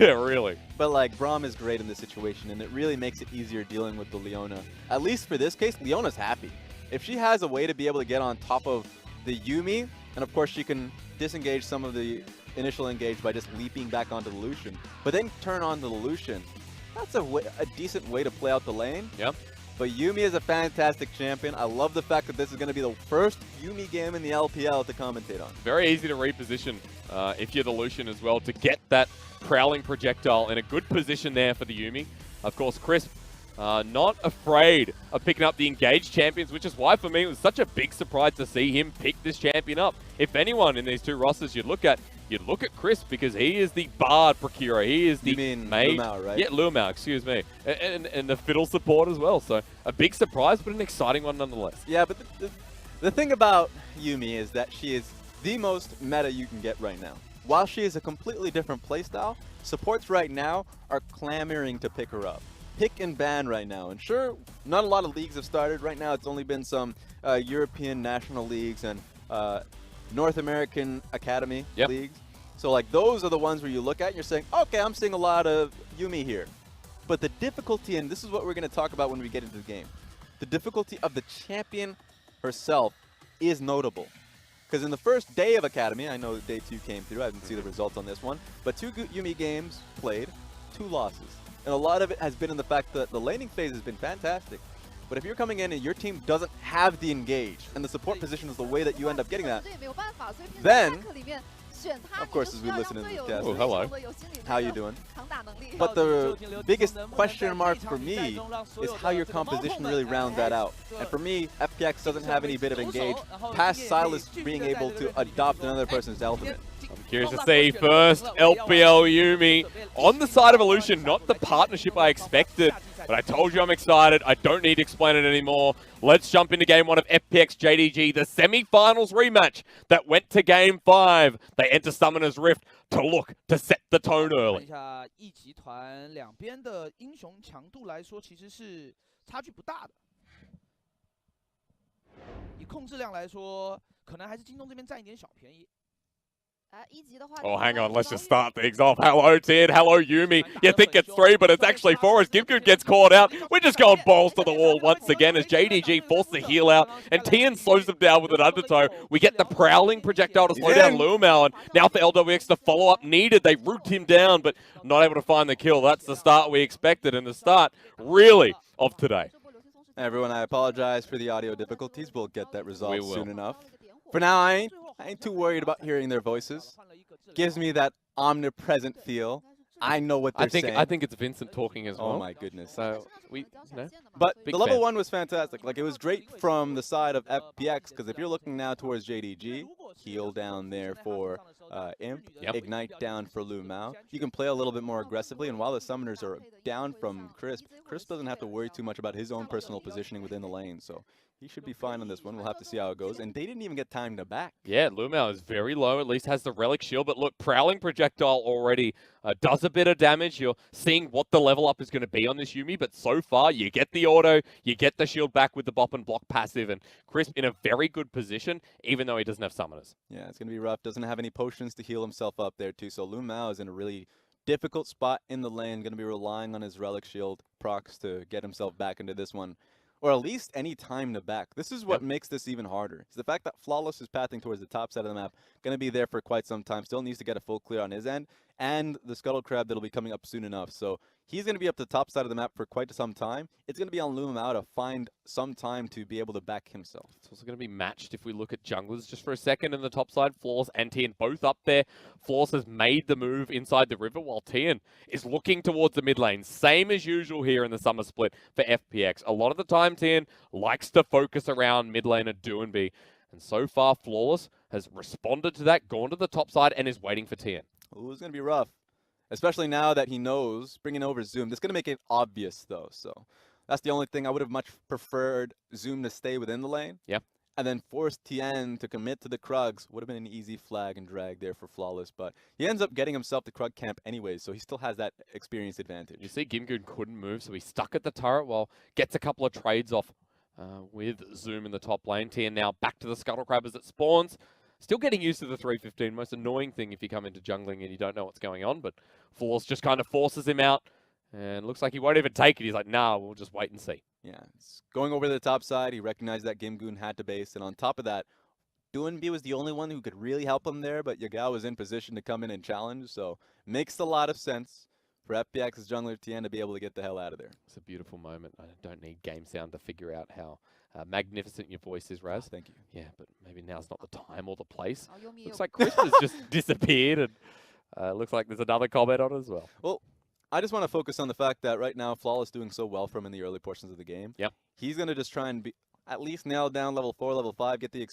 Yeah, really. But like, Braum is great in this situation, and it really makes it easier dealing with the Leona. At least for this case, Leona's happy. If she has a way to be able to get on top of the Yuumi, and of course she can disengage some of the initial engage by just leaping back onto the Lucian, but then turn on the Lucian, that's a decent way to play out the lane. Yep. But Yuumi is a fantastic champion. I love the fact that this is going to be the first Yuumi game in the LPL to commentate on. Very easy to reposition if you're the Lucian as well to get that prowling projectile in a good position there for the Yuumi. Of course, Crisp not afraid of picking up the engaged champions, which is why for me it was such a big surprise to see him pick this champion up. If anyone in these two rosters you'd look at Crisp, because he is the Bard procurer. He is the mage. Lumao, right? Yeah, Lumao, excuse me. And the fiddle support as well. So a big surprise, but an exciting one nonetheless. Yeah, but the thing about Yuumi is that she is the most meta you can get right now. While she is a completely different playstyle, supports right now are clamoring to pick her up. Pick and ban right now. And sure, not a lot of leagues have started. Right now, it's only been some European national leagues and North American Academy leagues. So like those are the ones where you look at and you're saying, okay, I'm seeing a lot of Yuumi here. But the difficulty, and this is what we're going to talk about when we get into the game, the difficulty of the champion herself is notable. Because in the first day of Academy, I know day 2 came through, I didn't see the results on this one, but 2 Yuumi games played, 2 losses. And a lot of it has been in the fact that the laning phase has been fantastic. But if you're coming in and your team doesn't have the engage, and the support position is the way that you end up getting that, then, of course, as we listen to this cast, oh, hello. How you doing? But the biggest question mark for me is how your composition really rounds that out. And for me, FPX doesn't have any bit of engage past Silas being able to adopt another person's ultimate. I'm curious to see first LPL Yuumi on the side of Illusion, not the partnership I expected, but I told you I'm excited. I don't need to explain it anymore. Let's jump into game 1 of FPX JDG, the semi-finals rematch that went to game 5. They enter Summoner's Rift to look to set the tone early. 一集团两边的英雄强度来说，其实是差距不大的。以控制量来说，可能还是京东这边占一点小便宜。 Oh, hang on, let's just start things off. Hello, Tid. Hello, Yuumi. You think it's 3, but it's actually 4 as Gimgoon gets caught out. We're just going balls to the wall once again as JDG forced the heal out, and Tian slows them down with an undertow. We get the prowling projectile to slow down Lumao, and now for LWX, the follow-up needed. They root him down, but not able to find the kill. That's the start we expected, and the start, really, of today. Everyone, I apologize for the audio difficulties. We'll get that resolved soon enough. For now, I ain't too worried about hearing their voices. Gives me that omnipresent feel. I know what they're saying. I think it's Vincent talking as well. Oh my goodness. So But the level 1 was fantastic. Like, it was great from the side of FPX, because if you're looking now towards JDG, heal down there for Imp, Ignite down for Lumao. You can play a little bit more aggressively, and while the summoners are down from Crisp, Crisp doesn't have to worry too much about his own personal positioning within the lane. So he should be fine on this one. We'll have to see how it goes. And they didn't even get time to back. Yeah, Lumao is very low, at least has the Relic Shield. But look, Prowling Projectile already does a bit of damage. You're seeing what the level up is going to be on this Yuumi. But so far, you get the auto, you get the shield back with the Bop and Block passive. And Crisp in a very good position, even though he doesn't have summoners. Yeah, it's going to be rough. Doesn't have any potions to heal himself up there, too. So Lumao is in a really difficult spot in the lane. Going to be relying on his Relic Shield procs to get himself back into this one. Or at least any time to back. This is what makes this even harder. It's the fact that Flawless is pathing towards the top side of the map. Going to be there for quite some time. Still needs to get a full clear on his end. And the Scuttle Crab that'll be coming up soon enough. So he's going to be up the top side of the map for quite some time. It's going to be on Lumao to find some time to be able to back himself. It's also going to be matched if we look at junglers just for a second in the top side. Flawless and Tian both up there. Flawless has made the move inside the river while Tian is looking towards the mid lane. Same as usual here in the summer split for FPX. A lot of the time Tian likes to focus around mid lane at Doinby. And so far Flawless has responded to that, gone to the top side, and is waiting for Tian. Ooh, it's going to be rough. Especially now that he knows, bringing over Zoom. This is going to make it obvious, though. So that's the only thing. I would have much preferred Zoom to stay within the lane. Yep. And then force Tien to commit to the Krugs. Would have been an easy flag and drag there for Flawless. But he ends up getting himself the Krug camp anyways, so he still has that experience advantage. You see Gimgoon couldn't move, so he's stuck at the turret while gets a couple of trades off with Zoom in the top lane. Tien now back to the Scuttle Crab as it spawns. Still getting used to the 315. Most annoying thing if you come into jungling and you don't know what's going on. But Force just kind of forces him out. And looks like he won't even take it. He's like, nah, we'll just wait and see. Yeah, it's going over to the top side. He recognized that Gimgoon had to base. And on top of that, Doinb was the only one who could really help him there. But Yagao was in position to come in and challenge. So makes a lot of sense for FPX's jungler Tien to be able to get the hell out of there. It's a beautiful moment. I don't need game sound to figure out how magnificent your voice is, Raz. Oh, thank you. Yeah, but maybe now's not the time or the place. Oh, Looks like Crisp has just disappeared, and looks like there's another comment on it as well. Well, I just want to focus on the fact that right now, Flawless doing so well for him in the early portions of the game. Yep. He's going to just try and at least nail down level 4, level 5, get the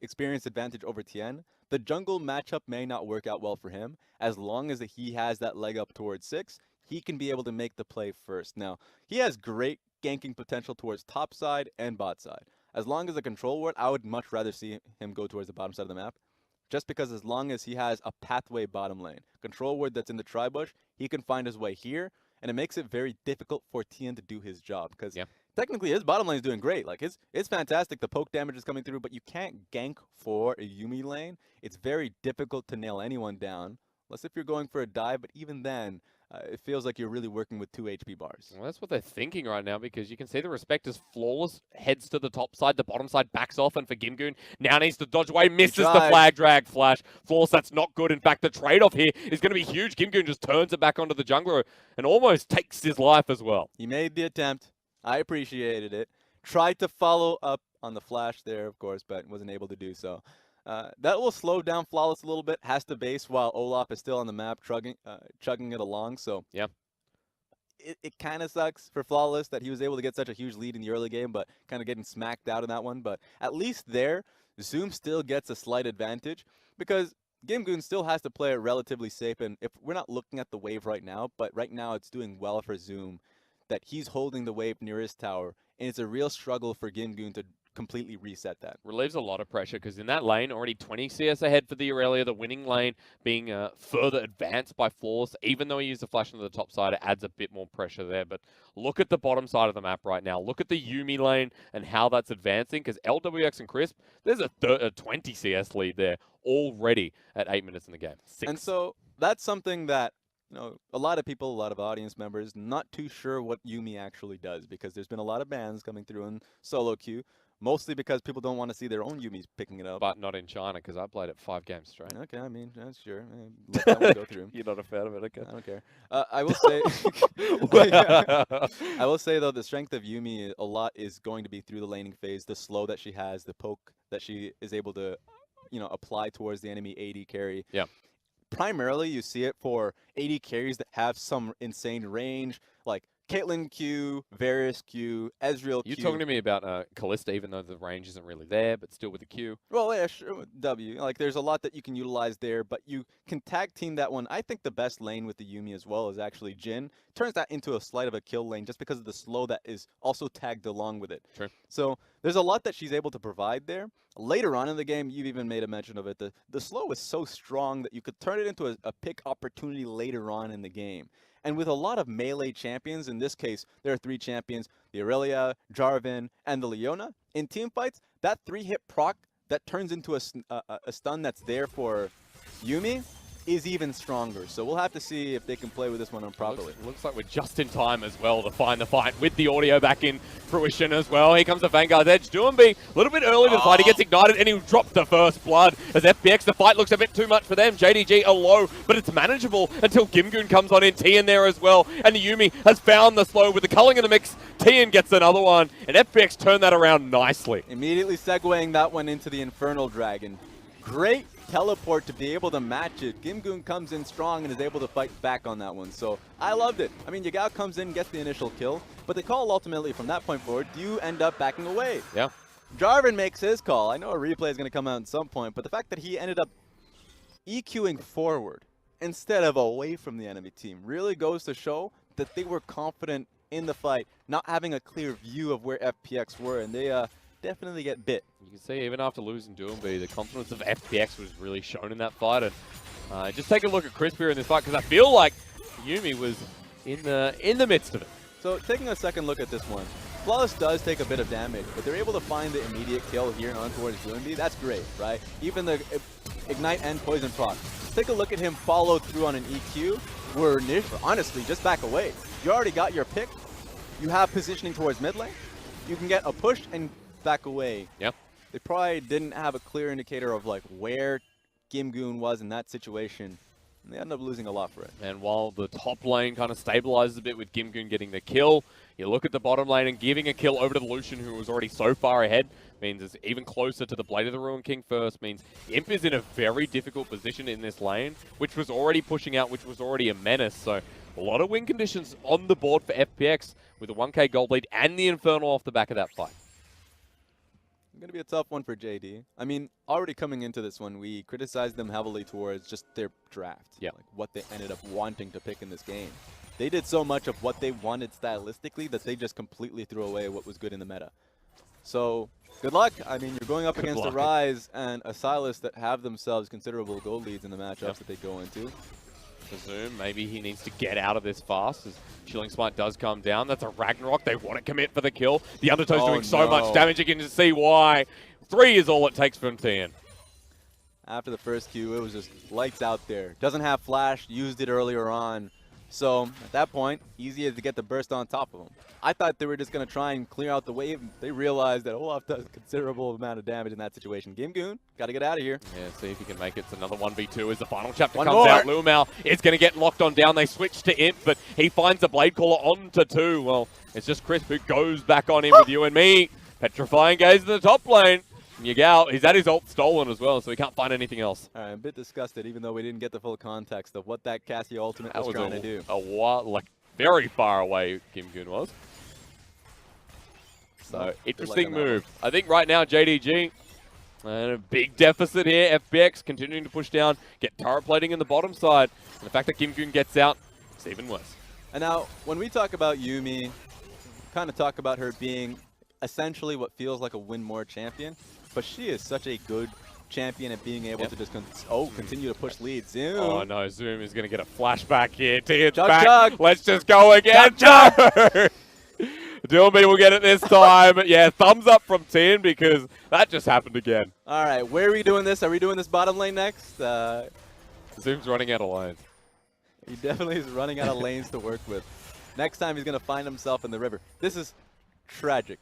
experience advantage over Tien. The jungle matchup may not work out well for him. As long as he has that leg up towards 6, he can be able to make the play first. Now, he has great ganking potential towards top side and bot side. As long as a control ward, I would much rather see him go towards the bottom side of the map. Just because as long as he has a pathway bottom lane, control ward that's in the tri-bush, he can find his way here, and it makes it very difficult for Tien to do his job. Because technically his bottom lane is doing great. Like it's fantastic, the poke damage is coming through, but you can't gank for a Yuumi lane. It's very difficult to nail anyone down, unless if you're going for a dive, but even then, it feels like you're really working with 2 HP bars. Well, that's what they're thinking right now, because you can see the respect as Flawless heads to the top side, the bottom side backs off, and for Gimgoon, now needs to dodge away, misses the flag drag flash. Flawless, that's not good. In fact, the trade-off here is going to be huge. Gimgoon just turns it back onto the jungler and almost takes his life as well. He made the attempt. I appreciated it. Tried to follow up on the flash there, of course, but wasn't able to do so. That will slow down Flawless a little bit. Has to base while Olaf is still on the map, chugging it along. So yeah, it kind of sucks for Flawless that he was able to get such a huge lead in the early game, but kind of getting smacked out in that one. But at least there, Zoom still gets a slight advantage because Gimgoon still has to play it relatively safe. And if we're not looking at the wave right now, but right now it's doing well for Zoom that he's holding the wave near his tower, and it's a real struggle for Gimgoon to completely reset that. Relieves a lot of pressure because in that lane, already 20 CS ahead for the Aurelia, the winning lane being further advanced by Flawless. Even though he used the flash into the top side, it adds a bit more pressure there. But look at the bottom side of the map right now. Look at the Yuumi lane and how that's advancing, because LWX and Crisp, there's a 20 CS lead there already at 8 minutes in the game. 6. And so that's something that, you know, a lot of people, a lot of audience members, not too sure what Yuumi actually does, because there's been a lot of bans coming through in solo queue. Mostly because people don't want to see their own Yuumis picking it up. But not in China, because I played it 5 games straight. Okay, I mean, that's sure. Let that one go through. You're not a fan of it, okay? I don't care. I will say, I will say though, the strength of Yuumi a lot is going to be through the laning phase, the slow that she has, the poke that she is able to, you know, apply towards the enemy AD carry. Yeah. Primarily, you see it for AD carries that have some insane range, like Caitlyn Q, Varus Q, Ezreal Q. You're talking to me about Callista, even though the range isn't really there, but still with the Q. Well, yeah, sure, W. Like, there's a lot that you can utilize there, but you can tag team that one. I think the best lane with the Yuumi as well is actually Jhin. Turns that into a slight of a kill lane just because of the slow that is also tagged along with it. Sure. So there's a lot that she's able to provide there. Later on in the game, you've even made a mention of it. The slow is so strong that you could turn it into a pick opportunity later on in the game. And with a lot of melee champions, in this case, there are 3 champions, the Aurelia, Jarvan, and the Leona. In team fights, that 3-hit proc that turns into a stun that's there for Yuumi is even stronger. So we'll have to see if they can play with this one properly. Looks like we're just in time as well to find the fight with the audio back in fruition as well. Here comes the Vanguard's Edge. Doinb a little bit early to the fight. He gets ignited and he drops the first blood. As FPX, the fight looks a bit too much for them. JDG are low, but it's manageable until Gimgoon comes on in. Tien there as well. And the Yuumi has found the slow with the culling in the mix. Tien gets another one. And FPX turned that around nicely. Immediately segueing that one into the Infernal Dragon. Great teleport to be able to match it. Gimgoon comes in strong and is able to fight back on that one. So I loved it. I mean, Yagao comes in, gets the initial kill, but the call ultimately from that point forward, you end up backing away. Yeah. Jarvan makes his call. I know a replay is going to come out at some point, but the fact that he ended up EQing forward instead of away from the enemy team really goes to show that they were confident in the fight, not having a clear view of where FPX were, and they definitely get bit. You can see even after losing Doinb, the confidence of FPX was really shown in that fight. And just take a look at Crisp here in this fight, because I feel like Yuumi was in the midst of it. So taking a second look at this one, FunPlus does take a bit of damage, but they're able to find the immediate kill here on towards Junbi. That's great, right? Even the Ignite and Poison proc. Take a look at him follow through on an EQ, where honestly, just back away. You already got your pick. You have positioning towards mid lane. You can get a push and back away. Yep. They probably didn't have a clear indicator of like where Gimgoon was in that situation. And they end up losing a lot for it. And while the top lane kind of stabilizes a bit with Gimgoon getting the kill, you look at the bottom lane and giving a kill over to the Lucian, who was already so far ahead, means it's even closer to the Blade of the Ruined King first, means Imp is in a very difficult position in this lane, which was already pushing out, which was already a menace. So a lot of win conditions on the board for FPX with a 1k gold lead and the Infernal off the back of that fight. Going to be a tough one for JD. I mean, already coming into this one, we criticized them heavily towards just their draft. Yeah. Like what they ended up wanting to pick in this game. They did so much of what they wanted stylistically that they just completely threw away what was good in the meta. So, good luck. I mean, you're going up against a Ryze and a Sylas that have themselves considerable gold leads in the matchups that they go into. Presume maybe he needs to get out of this fast as Chilling Smite does come down. That's a Ragnarok. They want to commit for the kill. The Undertow's doing so much damage. You can just see why. 3 is all it takes from Tian. After the first Q, it was just lights out there. Doesn't have flash, used it earlier on. So, at that point, easier to get the burst on top of them. I thought they were just going to try and clear out the wave. They realized that Olaf does a considerable amount of damage in that situation. Gimgoon, got to get out of here. Yeah, see if he can make it. It's another 1v2 as the final chapter comes out. Lumao is going to get locked on down. They switch to Imp, but he finds the Blade Caller onto 2. Well, it's just Crisp who goes back on him with you and me. Petrifying Gaze in the top lane. Yagao, he's had his ult stolen as well, so he can't find anything else. All right, I'm a bit disgusted, even though we didn't get the full context of what that Cassie ultimate was trying to do. A while, like, very far away Gimgoon was. So, interesting move. I think right now, JDG, and a big deficit here. FPX continuing to push down, get turret plating in the bottom side. And the fact that Gimgoon gets out, it's even worse. And now, when we talk about Yuumi, kind of talk about her being essentially what feels like a win more champion. But she is such a good champion at being able to just continue to push lead. Zoom. Oh no, Zoom is going to get a flashback here. Tian's Chug, back. chug. Let's just go again. Chug, Dilby will get it this time. Yeah, thumbs up from Tian because that just happened again. All right, where are we doing this? Are we doing this bottom lane next? Zoom's running out of lanes. He definitely is running out of lanes to work with. Next time he's going to find himself in the river. This is tragic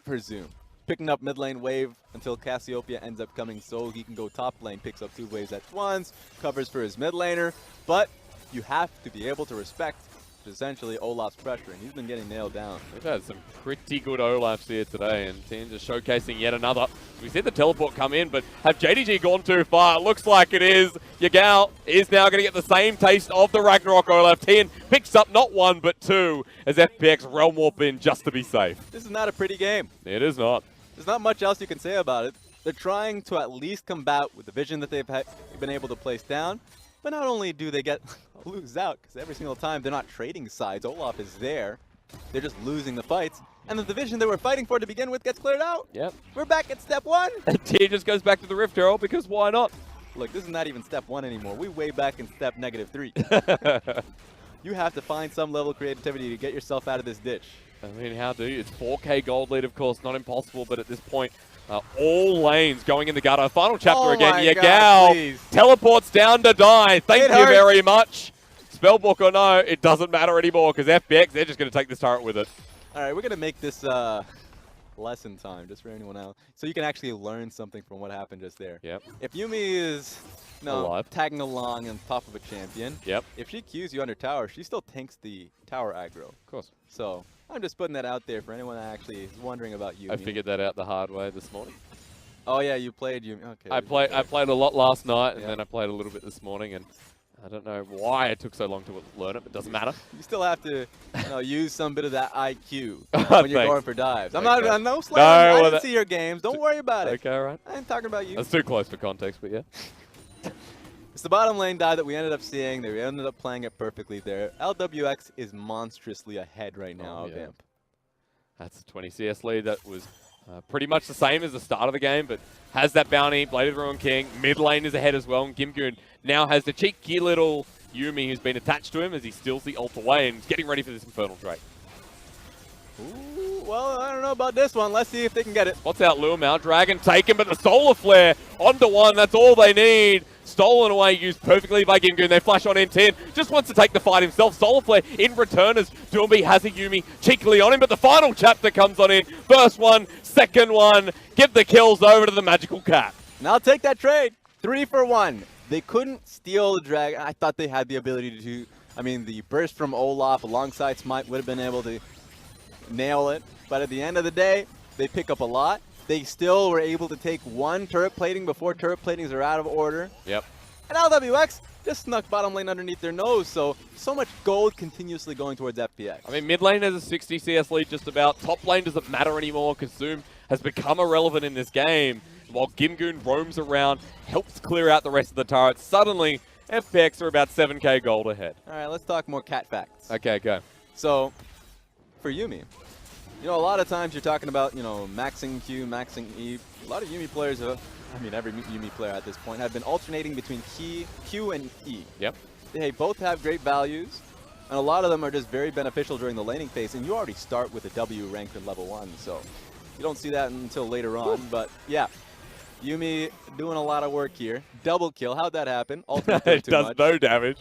for Zoom. Picking up mid lane wave until Cassiopeia ends up coming so he can go top lane, picks up 2 waves at once, covers for his mid laner, but you have to be able to respect essentially Olaf's pressure, and he's been getting nailed down. We've had some pretty good Olafs here today, and Tian just showcasing yet another. We see the teleport come in, but have JDG gone too far? It looks like it is. Yagao is now going to get the same taste of the Ragnarok Olaf. Tian picks up not 1, but 2 as FPX realm warp in just to be safe. This is not a pretty game. It is not. There's not much else you can say about it. They're trying to at least combat with the vision that they've been able to place down, but not only do they lose out, because every single time they're not trading sides, Olaf is there, they're just losing the fights, and the division they were fighting for to begin with gets cleared out. Yep. We're back at step 1. Tian just goes back to the Rift Herald because why not? Look, this is not even step 1 anymore. We way back in step -3. You have to find some level of creativity to get yourself out of this ditch. I mean, how do you? It's 4k gold lead, of course, not impossible, but at this point, all lanes going in the gutter. Final chapter again. Yagao teleports down to die. Thank you very much. Spellbook or no, it doesn't matter anymore because FPX, they're just going to take this turret with it. All right, we're going to make this lesson time just for anyone else. So you can actually learn something from what happened just there. Yep. If Yuumi is tagging along on top of a champion, if she Qs you under tower, she still tanks the tower aggro. Of course. So I'm just putting that out there for anyone that actually is wondering about Yuumi. I figured that out the hard way this morning. Oh yeah, you played Yuumi. Okay. I played a lot last night, and then I played a little bit this morning, and I don't know why it took so long to learn it, but it doesn't matter. You still have to use some bit of that IQ when you're going for dives. I'm not, no slam. I didn't see your games. Don't worry about it. Okay, all right. I ain't talking about you. That's too close for context, but yeah. It's the bottom lane dive that we ended up seeing. They ended up playing it perfectly there. LWX is monstrously ahead right now of Imp. That's a 20 CS lead. That was pretty much the same as the start of the game, but has that bounty. Blade of the Ruined King. Mid lane is ahead as well, and Gimgoon now has the cheeky little Yuumi who's been attached to him as he steals the ult away and is getting ready for this Infernal Drake. Ooh, Ooh, well, I don't know about this one. Let's see if they can get it. What's out Lumao? Dragon taken, but the Solar Flare onto one. That's all they need. Stolen away, used perfectly by Gimgoon. They flash on in 10. Just wants to take the fight himself. Solar Flare in return as Doombi has a Yuumi cheekily on him, but the final chapter comes on in. First one, second one. Give the kills over to the Magical Cat. And I'll take that trade. 3 for 1. They couldn't steal the Dragon. I thought they had the ability to. I mean, the burst from Olaf alongside Smite would have been able to nail it. But at the end of the day, they pick up a lot. They still were able to take one turret plating before turret platings are out of order. Yep. And LWX just snuck bottom lane underneath their nose, so much gold continuously going towards FPX. I mean, mid lane has a 60 CS lead just about. Top lane doesn't matter anymore because Zoom has become irrelevant in this game. While Gimgoon roams around, helps clear out the rest of the turrets. Suddenly, FPX are about 7k gold ahead. All right, let's talk more cat facts. Okay, go. So, for Yuumi, you know, a lot of times you're talking about, you know, maxing Q, maxing E. A lot of Yuumi players have, I mean, every Yuumi player at this point have been alternating between Q and E. Yep. They both have great values, and a lot of them are just very beneficial during the laning phase, and you already start with a W ranked in level 1, so you don't see that until later on, but yeah. Yuumi doing a lot of work here. Double kill. How'd that happen? Ultimate It too does much. no damage.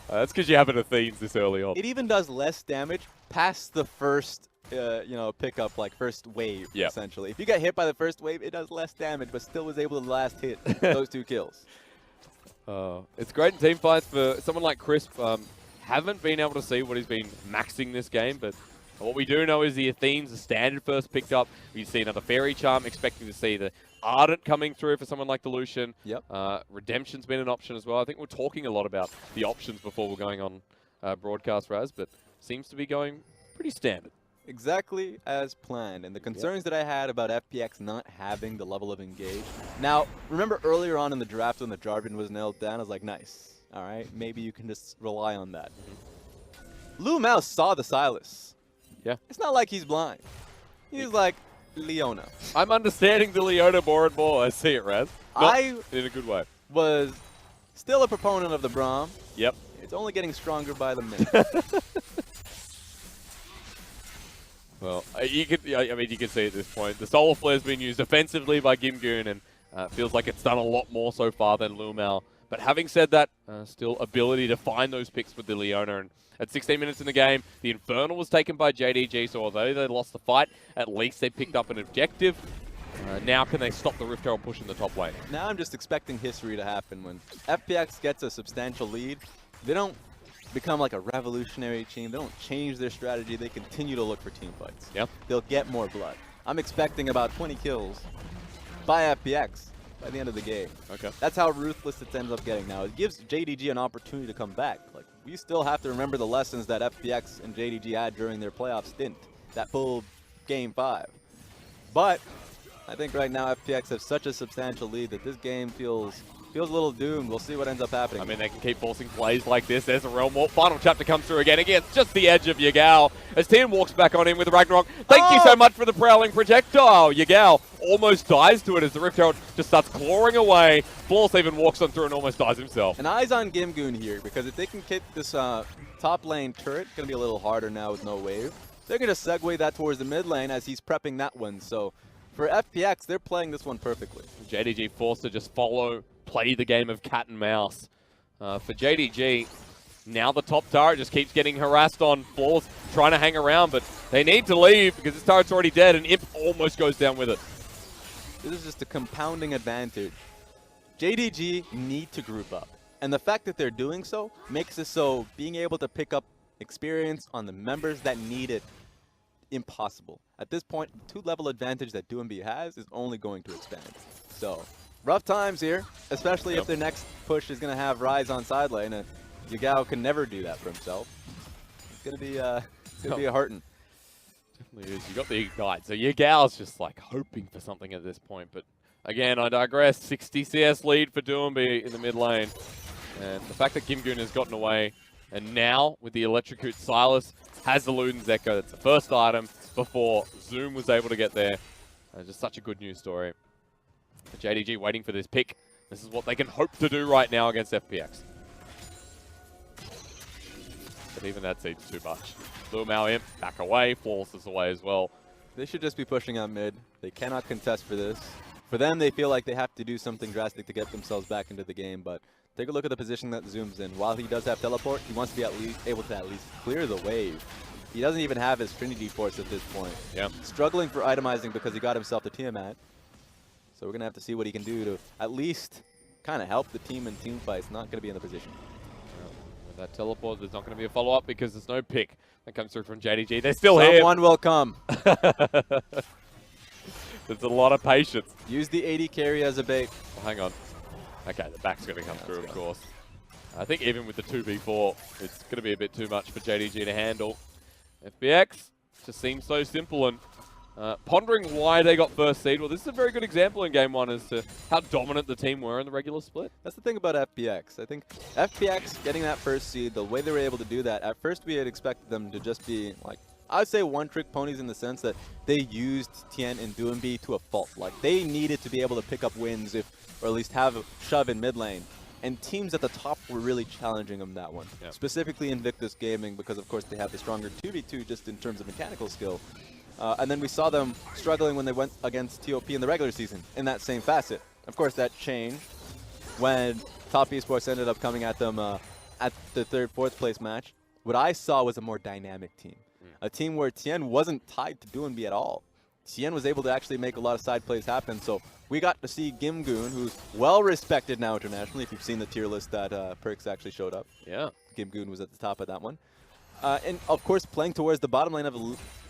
That's because you have an Athenes this early on. It even does less damage past the first, you know, pickup, like first wave, essentially. If you get hit by the first wave, it does less damage, but still was able to last hit those 2 kills. It's great in team fights for someone like Crisp. Haven't been able to see what he's been maxing this game, but what we do know is the Athenes, the standard first picked up. We see another Fairy Charm, expecting to see the Ardent coming through for someone like Delusion. Yep. Redemption's been an option as well. I think we're talking a lot about the options before we're going on broadcast, Raz, but seems to be going pretty standard. Exactly as planned. And the concerns that I had about FPX not having the level of engage. Now, remember earlier on in the draft when the Jarvan was nailed down, I was like, nice. All right, maybe you can just rely on that. Lumao saw the Silas. Yeah. It's not like he's blind. He's like, Leona. I'm understanding the Leona more and more. I see it, Raz. I in a good way. Was still a proponent of the Braum. Yep. It's only getting stronger by the minute. Well, you could, I mean, you can see at this point, the Solar Flare has been used offensively by Gimgoon, and feels like it's done a lot more so far than Lumao. But having said that, still ability to find those picks with the Leona. And at 16 minutes in the game, the Infernal was taken by JDG, so although they lost the fight, at least they picked up an objective. Now can they stop the Rift Herald pushing the top lane? Now I'm just expecting history to happen. When FPX gets a substantial lead, they don't become like a revolutionary team. They don't change their strategy. They continue to look for team fights. Yep. They'll get more blood. I'm expecting about 20 kills by FPX by the end of the game. Okay. That's how ruthless it ends up getting now. It gives JDG an opportunity to come back. Like, we still have to remember the lessons that FPX and JDG had during their playoff stint. That full game 5. But I think right now FPX have such a substantial lead that this game feels a little doomed. We'll see what ends up happening. I mean, they can keep forcing plays like this. There's a Realm Warp. Final chapter comes through again. Again, just the edge of Yagao. As Tien walks back on in with Ragnarok. Thank you so much for the prowling projectile. Yagao almost dies to it as the Rift Herald just starts clawing away. Flawless even walks on through and almost dies himself. And eyes on Gimgoon here, because if they can get this top lane turret, it's going to be a little harder now with no wave. They're going to segue that towards the mid lane as he's prepping that one. So for FPX, they're playing this one perfectly. JDG forced to just play the game of cat and mouse. For JDG, now the top turret just keeps getting harassed on floors, trying to hang around, but they need to leave because this turret's already dead and Imp almost goes down with it. This is just a compounding advantage. JDG need to group up, and the fact that they're doing so makes it so being able to pick up experience on the members that need it impossible. At this point, the 2-level advantage that DoomB has is only going to expand. So rough times here, especially if their next push is going to have Rise on side lane, and Yagao can never do that for himself. It's going to be a hurtin'. Definitely is. You got the Ignite, so Yagao's just like hoping for something at this point. But again, I digress. 60 CS lead for DoomB in the mid lane, and the fact that Gimgoon has gotten away, and now with the Electrocute, Silas has the Luden's Echo. That's the first item before Zoom was able to get there. Just such a good news story. JDG waiting for this pick. This is what they can hope to do right now against FPX. But even that seems too much. Lumao imp, back away, Flawless is away as well. They should just be pushing out mid. They cannot contest for this. For them, they feel like they have to do something drastic to get themselves back into the game, but take a look at the position that Zoom's in. While he does have teleport, he wants to be able to at least clear the wave. He doesn't even have his Trinity Force at this point. Yeah. Struggling for itemizing because he got himself the Tiamat. So we're going to have to see what he can do to at least kind of help the team in team fights. Not going to be in the position. With that teleport, there's not going to be a follow-up because there's no pick that comes through from JDG. They're still here. Someone will come. There's a lot of patience. Use the 80 carry as a bait. Oh, hang on. Okay, the back's going to come through, of course. I think even with the 2v4, it's going to be a bit too much for JDG to handle. FPX just seems so simple, and pondering why they got first seed. Well, this is a very good example in Game 1 as to how dominant the team were in the regular split. That's the thing about FPX. I think FPX getting that first seed, the way they were able to do that, at first we had expected them to just be, like, I would say one-trick ponies in the sense that they used Tien and Doombi to a fault. Like, they needed to be able to pick up wins or at least have a shove in mid lane. And teams at the top were really challenging them that one. Yep. Specifically Invictus Gaming, because of course they have the stronger 2v2 just in terms of mechanical skill. And then we saw them struggling when they went against TOP in the regular season in that same facet. Of course, that changed when Top Esports ended up coming at them at the 3rd, 4th place match. What I saw was a more dynamic team. A team where Tien wasn't tied to Doombi at all. Tien was able to actually make a lot of side plays happen. So we got to see Gimgoon, who's well respected now internationally. If you've seen the tier list that Perks actually showed up. Yeah. Gimgoon was at the top of that one. And of course, playing towards the bottom lane of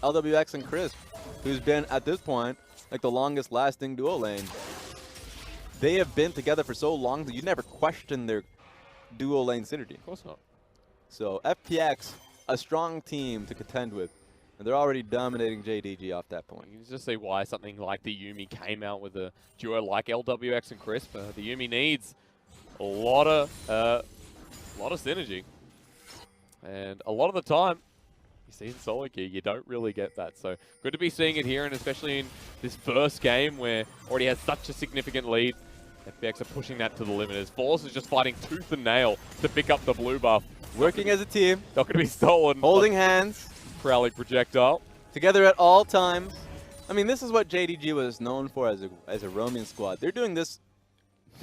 LWX and Crisp, who's been at this point like the longest lasting duo lane. They have been together for so long that you never question their duo lane synergy. Of course not. So FPX, a strong team to contend with. And they're already dominating JDG off that point. You can just see why something like the Yuumi came out with a duo like LWX and Crisp. The Yuumi needs a lot of synergy. And a lot of the time, you see in solo queue, you don't really get that. So good to be seeing it here, and especially in this first game where already has such a significant lead. FPX are pushing that to the limit as Force is just fighting tooth and nail to pick up the blue buff. Working as a team. Not going to be stolen. Holding hands. Prowling projectile. Together at all times. I mean, this is what JDG was known for as a roaming squad. They're doing this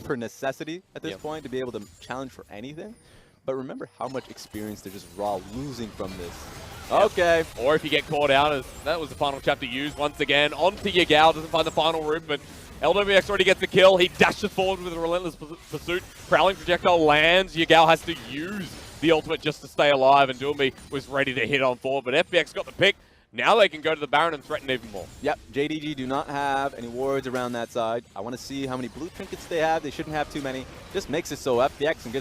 for necessity at this point to be able to challenge for anything. But remember how much experience they're just raw losing from this. Okay. Or if you get caught out, as that was the final chapter used once again. Onto Yagao, doesn't find the final room, but LWX already gets the kill. He dashes forward with a relentless pursuit. Prowling projectile lands. Yagao has to use the ultimate just to stay alive, and Doombi was ready to hit on forward, but FPX got the pick. Now they can go to the Baron and threaten even more. Yep, JDG do not have any wards around that side. I want to see how many blue trinkets they have. They shouldn't have too many. Just makes it so FPX can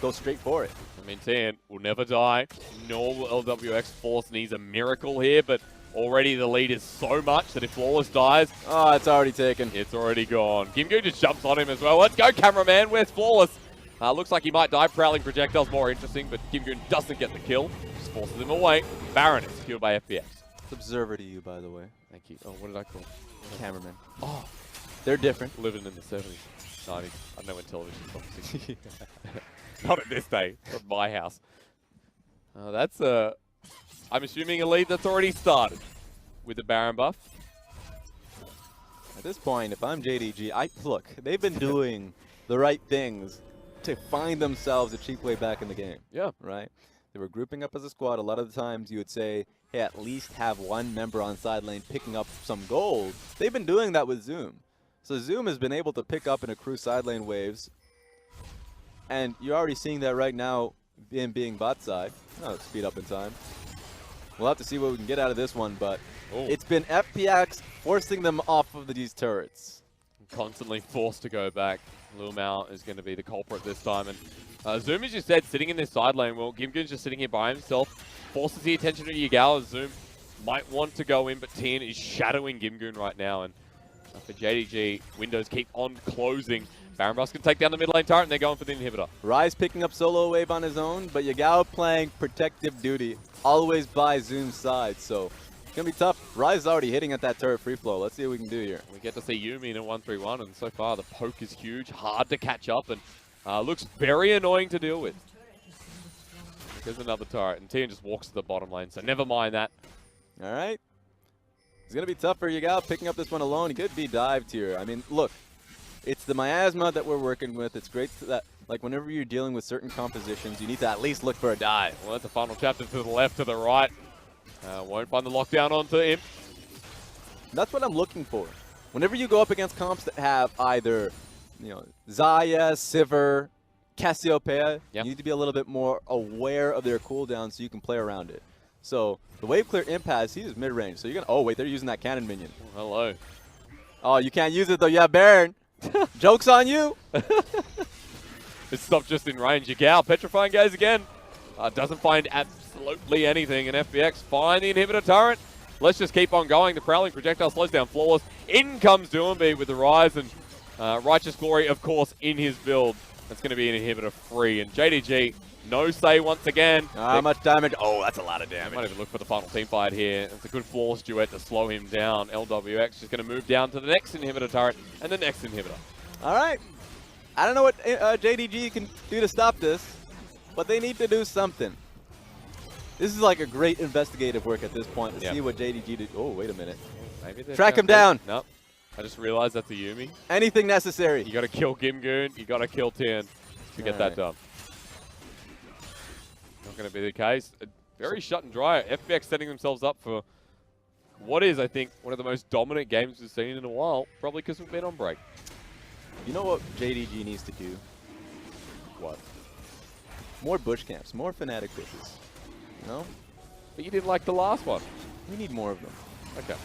go straight for it. I mean, Tien will never die, nor will LWX. Force needs a miracle here, but already the lead is so much that if Flawless dies... Oh, it's already taken. It's already gone. Gimgoon just jumps on him as well. Let's go, cameraman. Where's Flawless? Looks like he might die. Prowling projectile's more interesting, but Gimgoon doesn't get the kill. Just forces him away. Baron is secured by FPX. It's observer to you, by the way. Thank you. Oh, what did I call? Cameraman. Oh, they're different. Living in the 70s, 90s. I don't know when television's from. Not at this day. Not my house. That's I'm assuming a lead that's already started with the Baron buff. At this point, if I'm JDG, look, they've been doing the right things to find themselves a cheap way back in the game. Yeah. Right? They were grouping up as a squad. A lot of the times you would say, hey, at least have one member on side lane picking up some gold. They've been doing that with Zoom. So Zoom has been able to pick up and accrue side lane waves. And you're already seeing that right now being bot side. Oh, speed up in time. We'll have to see what we can get out of this one, but it's been FPX forcing them off of these turrets. Constantly forced to go back. Lumao is going to be the culprit this time. And Zoom, as you said, sitting in this side lane. Well, Gimgoon's just sitting here by himself. Forces the attention to Yagao as Zoom might want to go in, but Tien is shadowing Gimgoon right now. And for JDG, windows keep on closing. Baron Buff's can take down the mid lane turret, and they're going for the inhibitor. Rise picking up solo wave on his own, but Yagao playing protective duty, always by Zoom's side. So it's going to be tough. Rise is already hitting at that turret free flow. Let's see what we can do here. We get to see Yuumi in a 1-3-1, and so far the poke is huge, hard to catch up, and looks very annoying to deal with. There's another turret, and Tian just walks to the bottom lane, so never mind that. All right. It's going to be tough for Yagao picking up this one alone. He could be dived here. I mean, look, it's the miasma that we're working with. It's great that, like, whenever you're dealing with certain compositions, you need to at least look for a dive. Well, that's a final chapter to the left, to the right. Won't find the lockdown onto him. That's what I'm looking for. Whenever you go up against comps that have either, Xayah, Sivir, Cassiopeia, you need to be a little bit more aware of their cooldown so you can play around it. So the wave clear impasse, he's mid-range. So you're going to, oh wait, they're using that cannon minion. Oh, hello. Oh, you can't use it though. You have Baron. Joke's on you. It's not just in range. Yagao, petrifying gaze again. Doesn't find absolutely anything. And FPX find the inhibitor turret. Let's just keep on going. The prowling projectile slows down Flawless. In comes Doomby with the rise, and Righteous Glory, of course, in his build. That's going to be an inhibitor free. And JDG, no say once again. How much damage? Oh, that's a lot of damage. Might even look for the final team fight here. It's a good Flawless duet to slow him down. LWX just going to move down to the next inhibitor turret and the next inhibitor. All right. I don't know what JDG can do to stop this, but they need to do something. This is like a great investigative work at this point to see what JDG did. Oh, wait a minute. Maybe track him down. Nope. I just realized that's a Yuumi. Anything necessary. You got to kill Gimgoon. You got to kill Tian to get that done. Not going to be the case. Very shut and dry. FPX setting themselves up for what is, I think, one of the most dominant games we've seen in a while. Probably because we've been on break. You know what JDG needs to do? What? More bush camps, more Fnatic bushes. No? But you didn't like the last one. We need more of them. Okay.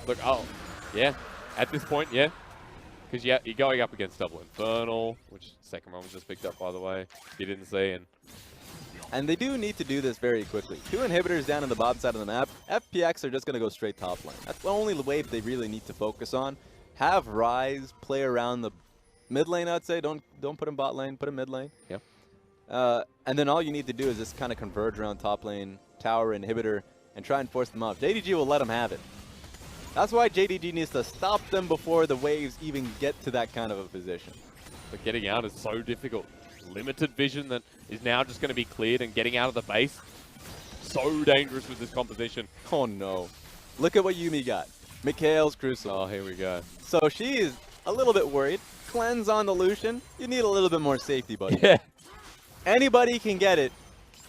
Look, yeah. At this point, yeah. Because you're going up against Double Infernal, which second one was just picked up, by the way. You didn't see. And they do need to do this very quickly. 2 inhibitors down on the bottom side of the map. FPX are just going to go straight top lane. That's the only wave they really need to focus on. Have Ryze play around the mid lane, I'd say. Don't put him bot lane. Put him mid lane. Yeah. And then all you need to do is just kind of converge around top lane, tower, inhibitor, and try and force them up. JDG will let them have it. That's why JDG needs to stop them before the waves even get to that kind of a position. But getting out is so difficult. Limited vision that is now just going to be cleared, and getting out of the base, so dangerous with this composition. Oh no. Look at what Yuumi got. Mikhail's Crucible. Oh, here we go. So she is a little bit worried. Cleanse on the Lucian. You need a little bit more safety, buddy. Yeah. Anybody can get it.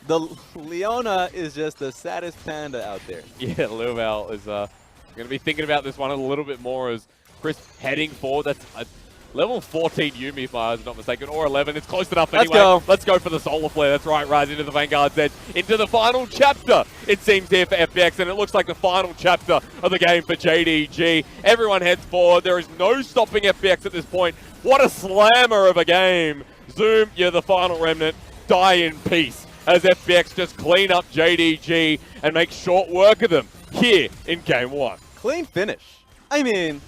The Leona is just the saddest panda out there. Yeah, Luval is going to be thinking about this one a little bit more as Chris heading forward. That's a level 14 Yuumi, if I was not mistaken, or 11. It's close enough anyway. Let's go. Let's go for the Solar Flare. That's right, Rise into the Vanguard's edge. Into the final chapter, it seems here for FPX, and it looks like the final chapter of the game for JDG. Everyone heads forward. There is no stopping FPX at this point. What a slammer of a game. Zoom, you're the final remnant. Die in peace as FPX just clean up JDG and make short work of them here in Game 1. Clean finish. I mean,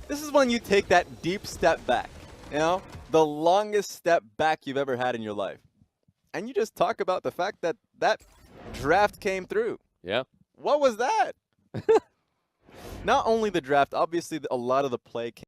this is when you take that deep step back, the longest step back you've ever had in your life. And you just talk about the fact that that draft came through. Yeah. What was that? Not only the draft, obviously a lot of the play came